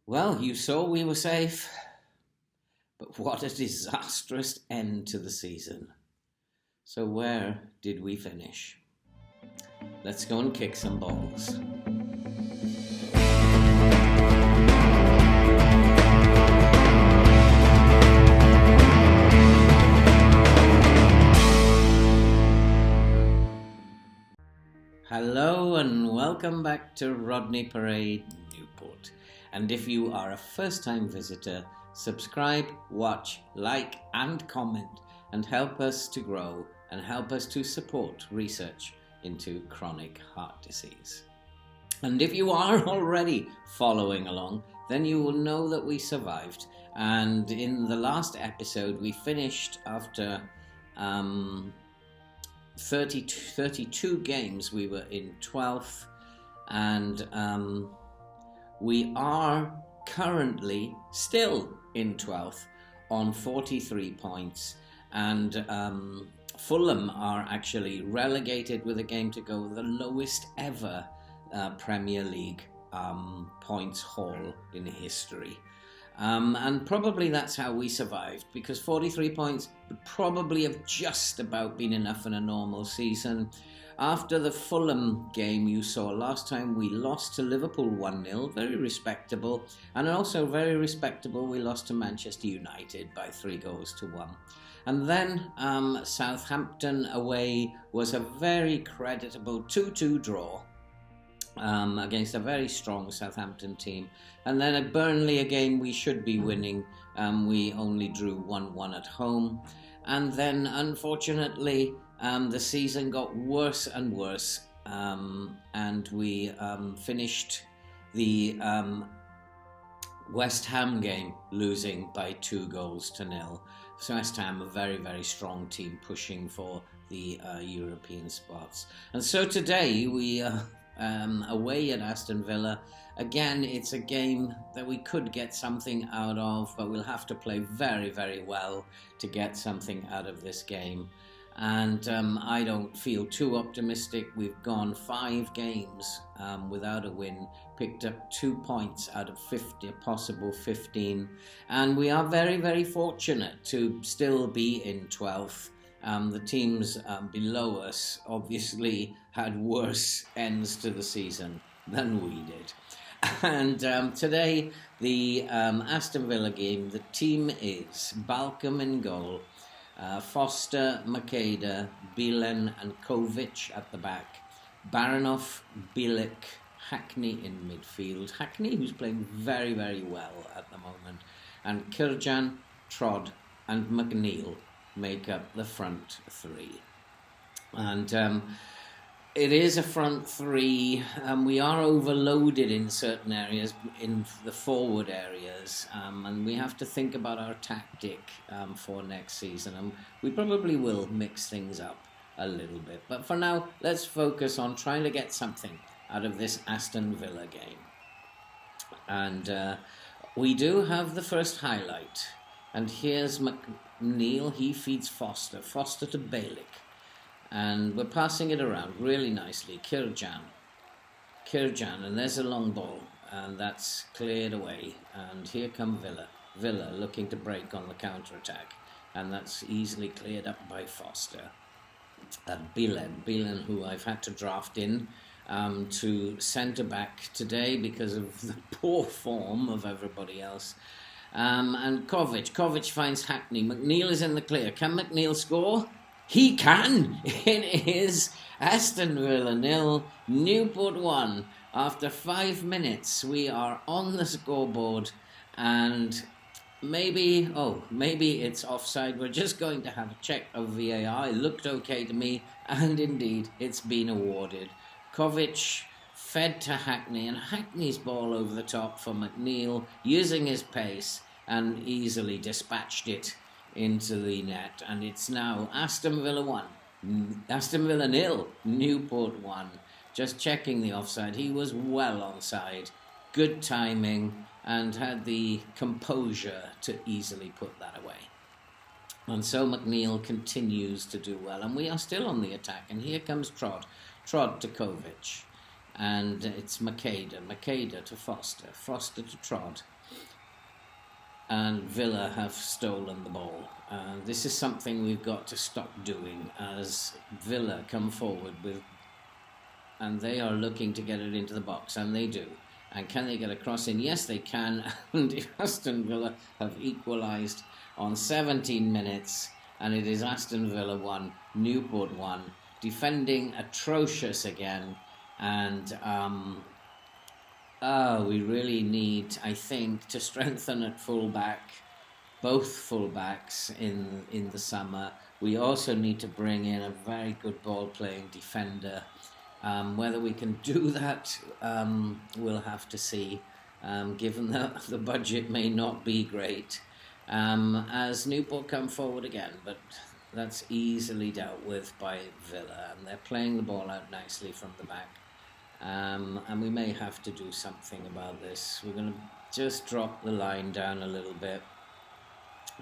Well, you saw we were safe, but what a disastrous end to the season. So where did we finish? Let's go and kick some balls. Hello and welcome back to Rodney Parade, Newport. And if you are a first-time visitor, subscribe, watch, like and comment and help us to grow and help us to support research into chronic heart disease. And if you are already following along, then you will know that we survived. And in the last episode, we finished after 32 games. We were in 12th, and we are currently still in 12th on 43 points, and Fulham are actually relegated with a game to go, the lowest ever Premier League points haul in history. And probably that's how we survived, because 43 points would probably have just about been enough in a normal season. After the Fulham game you saw last time, we lost to Liverpool 1-0, very respectable. And also very respectable, we lost to Manchester United by 3-1. And then Southampton away was a very creditable 2-2 draw. Against a very strong Southampton team. And then at Burnley, a game we should be winning, we only drew 1-1 at home. And then, unfortunately, the season got worse and worse, and we finished the West Ham game losing by 2-0. So West Ham, a very, very strong team pushing for the European spots. And so today we away at Aston Villa. Again, it's a game that we could get something out of, but we'll have to play very, very well to get something out of this game. And I don't feel too optimistic. We've gone 5 games without a win, picked up 2 points out of 50, a possible 15. And we are very, very fortunate to still be in 12th. The teams below us obviously had worse ends to the season than we did. And today, the Aston Villa game, the team is Balcom in goal, Foster, Makeda, Bielen and Kovic at the back, Baranov, Bilic, Hackney in midfield. Hackney, who's playing very, very well at the moment, and Kirjan, Trod and McNeil make up the front three. And it is a front three. We are overloaded in certain areas, in the forward areas, and we have to think about our tactic for next season. And we probably will mix things up a little bit. But for now, let's focus on trying to get something out of this Aston Villa game. And we do have the first highlight. And here's McNeil. He feeds Foster to Balick. And we're passing it around really nicely. Kirjan, and there's a long ball, and that's cleared away. And here come Villa looking to break on the counter-attack, and that's easily cleared up by Foster. Bielen, who I've had to draft in to centre-back today because of the poor form of everybody else. And Kovic finds Hackney. McNeil is in the clear. Can McNeil score? He can! It is Aston Villa 0, Newport 1. After 5 minutes, we are on the scoreboard, and maybe it's offside. We're just going to have a check of VAR. It looked okay to me, and indeed, it's been awarded. Kovic fed to Hackney, and Hackney's ball over the top for McNeil, using his pace, and easily dispatched it into the net. And it's now Aston Villa 0, Newport 1. Just checking the offside. He was well onside. Good timing, and had the composure to easily put that away. And so McNeil continues to do well, and we are still on the attack. And here comes Trod to Kovic. and it's Makeda to Foster to Trod, and Villa have stolen the ball. This is something we've got to stop doing as Villa come forward and they are looking to get it into the box, and they do. And can they get a cross in? Yes, they can. And Aston Villa have equalised on 17 minutes, and it is Aston Villa 1, Newport 1, defending atrocious again. And we really need, I think, to strengthen at fullback, both fullbacks in the summer. We also need to bring in a very good ball-playing defender. Whether we can do that, we'll have to see, given that the budget may not be great, as Newport come forward again, but that's easily dealt with by Villa, and they're playing the ball out nicely from the back, and we may have to do something about this. We're going to just drop the line down a little bit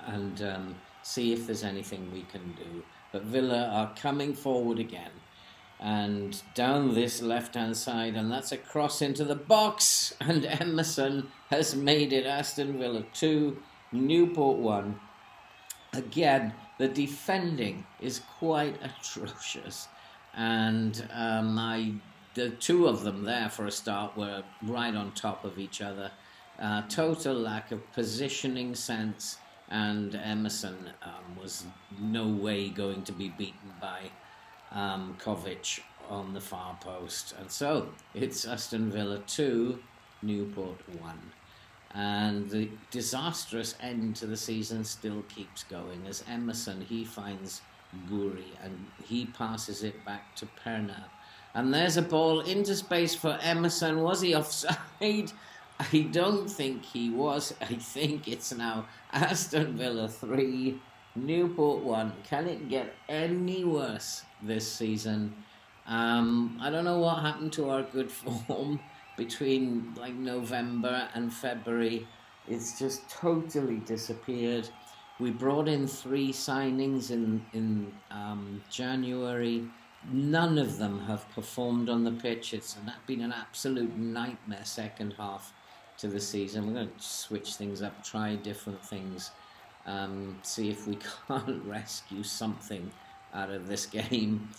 and see if there's anything we can do. But Villa are coming forward again, and down this left-hand side, and that's a cross into the box, and Emerson has made it. Aston Villa 2, Newport 1. Again, the defending is quite atrocious, and the two of them there for a start were right on top of each other. Total lack of positioning sense, and Emerson was no way going to be beaten by Kovic on the far post. And so it's Aston Villa 2, Newport 1. And the disastrous end to the season still keeps going as Emerson, he finds Guri and he passes it back to Perna. And there's a ball into space for Emerson. Was he offside? I don't think he was. I think it's now Aston Villa 3, Newport 1. Can it get any worse this season? I don't know what happened to our good form between like November and February. It's just totally disappeared. We brought in 3 signings in January. None of them have performed on the pitch. It's been an absolute nightmare second half to the season. We're going to switch things up, try different things, see if we can't rescue something out of this game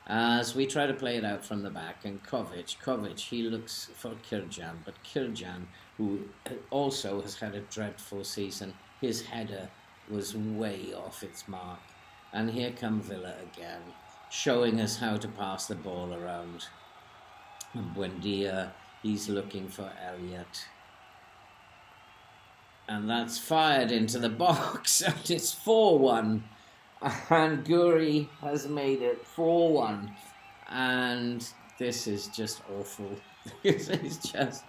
as we try to play it out from the back. And Kovic, he looks for Kirjan, but Kirjan, who also has had a dreadful season, his header was way off its mark. And here come Villa again, showing us how to pass the ball around. And Buendia, he's looking for Elliott. And that's fired into the box, and it's 4-1. And Guri has made it 4-1. And this is just awful. This is just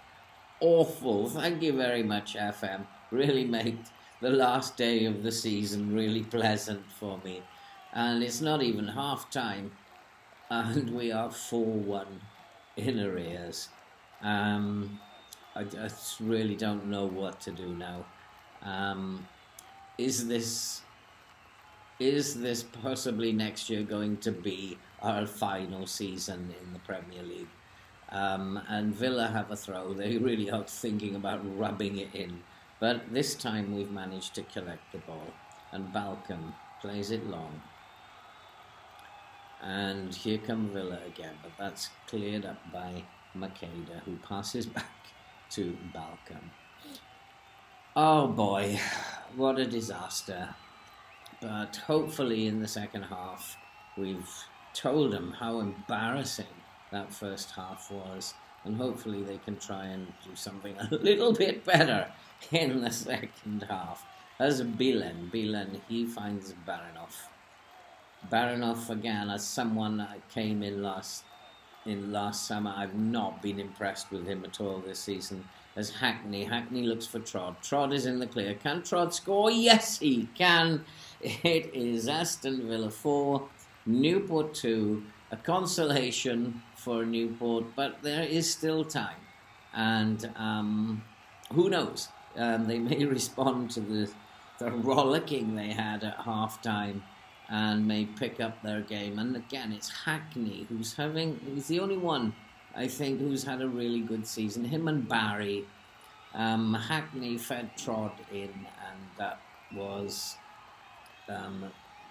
awful. Thank you very much, FM. Really made the last day of the season really pleasant for me. And it's not even half time, and we are 4-1 in arrears. I just really don't know what to do now. Is this possibly next year going to be our final season in the Premier League? And Villa have a throw. They really are thinking about rubbing it in. But this time we've managed to collect the ball. And Balcom plays it long. And here come Villa again. But that's cleared up by Makeda, who passes back to Balcom. Oh boy, what a disaster. But hopefully in the second half, we've told them how embarrassing that first half was. And hopefully they can try and do something a little bit better in the second half. As Bilen, he finds Baranov. Baranov again, as someone that came in last summer, I've not been impressed with him at all this season. As Hackney looks for Trod. Trod is in the clear. Can Trod score? Yes, he can. It is Aston Villa 4, Newport 2. A consolation for Newport, but there is still time. And who knows? They may respond to the rollicking they had at half-time and may pick up their game. And again, it's Hackney who's the only one I think, who's had a really good season. Him and Barry. Hackney fed Trod in, and that was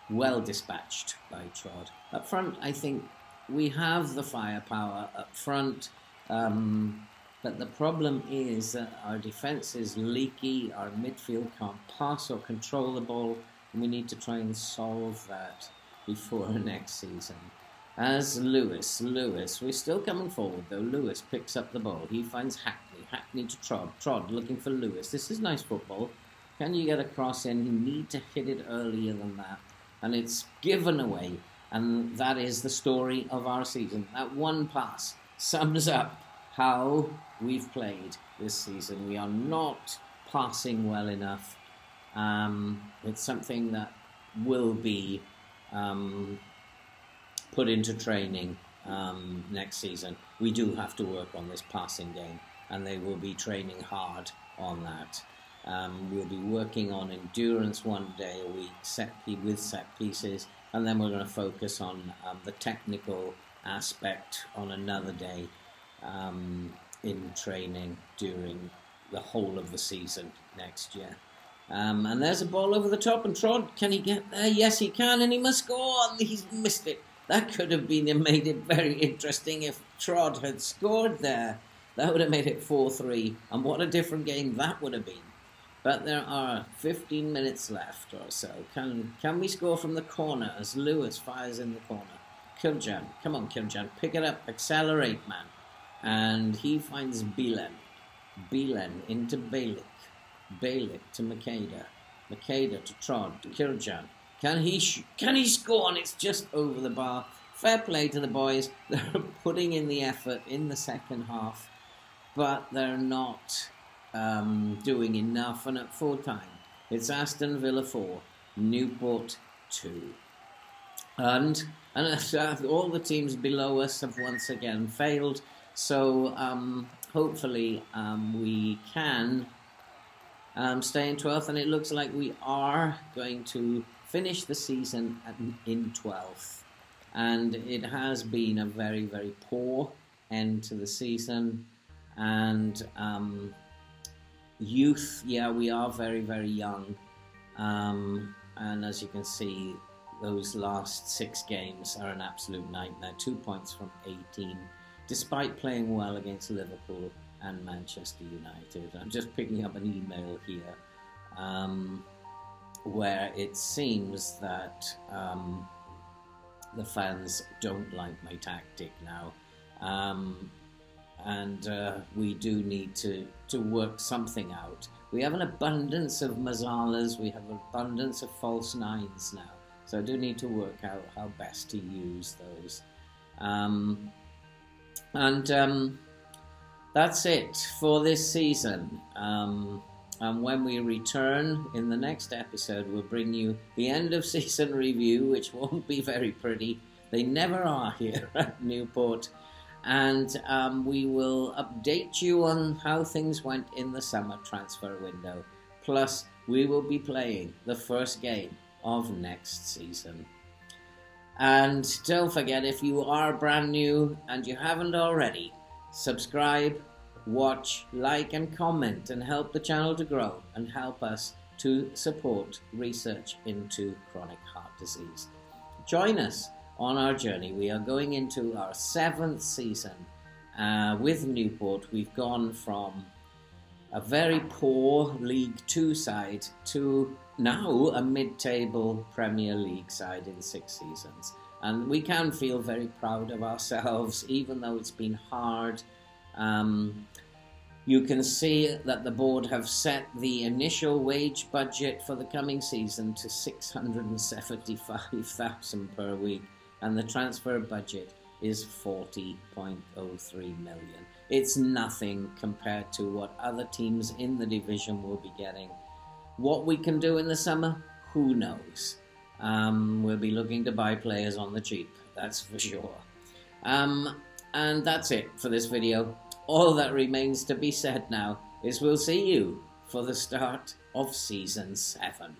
well dispatched by Trod. Up front, I think we have the firepower up front, but the problem is that our defence is leaky, our midfield can't pass or control the ball, and we need to try and solve that before next season. As Lewis, we're still coming forward though. Lewis picks up the ball. He finds Hackney to Trod looking for Lewis. This is nice football. Can you get a cross in? You need to hit it earlier than that. And it's given away. And that is the story of our season. That one pass sums up how we've played this season. We are not passing well enough. It's something that will be put into training next season. We do have to work on this passing game, and they will be training hard on that. We'll be working on endurance one day a week, with set pieces, and then we're going to focus on the technical aspect on another day in training during the whole of the season next year. And there's a ball over the top, and Trod, can he get there? Yes, he can, and he must go on. He's missed it. That could have made it very interesting if Trod had scored there. That would have made it 4-3, and what a different game that would have been. But there are 15 minutes left or so. Can we score from the corner as Lewis fires in the corner? Kirjan, come on Kirjan, pick it up, accelerate, man. And he finds Bilen into Balik to Makeda to Trod, to Kirjan. Can he score? And it's just over the bar. Fair play to the boys. They're putting in the effort in the second half, but they're not doing enough. And at full time, it's Aston Villa 4, Newport 2. And all the teams below us have once again failed. So hopefully we can stay in 12th, and it looks like we are going to finish the season in 12th. And it has been a very, very poor end to the season. And youth, yeah, we are very, very young. And as you can see, those last 6 games are an absolute nightmare. 2 points from 18, despite playing well against Liverpool and Manchester United. I'm just picking up an email here where it seems that the fans don't like my tactic now. And we do need to work something out. We have an abundance of Mazalas, we have an abundance of false nines now. So I do need to work out how best to use those. That's it for this season. And when we return in the next episode, we'll bring you the end of season review, which won't be very pretty. They never are here at Newport. And we will update you on how things went in the summer transfer window. Plus, we will be playing the first game of next season. And don't forget, if you are brand new and you haven't already, subscribe, watch, like and comment, and help the channel to grow and help us to support research into chronic heart disease. Join us on our journey. We are going into our 7th season with Newport. We've gone from a very poor League 2 side to now a mid-table Premier League side in 6 seasons. And we can feel very proud of ourselves, even though it's been hard. You can see that the board have set the initial wage budget for the coming season to $675,000 per week, and the transfer budget is $40.03 million. It's nothing compared to what other teams in the division will be getting. What we can do in the summer, who knows? We'll be looking to buy players on the cheap, that's for sure. And that's it for this video. All that remains to be said now is we'll see you for the start of Season 7.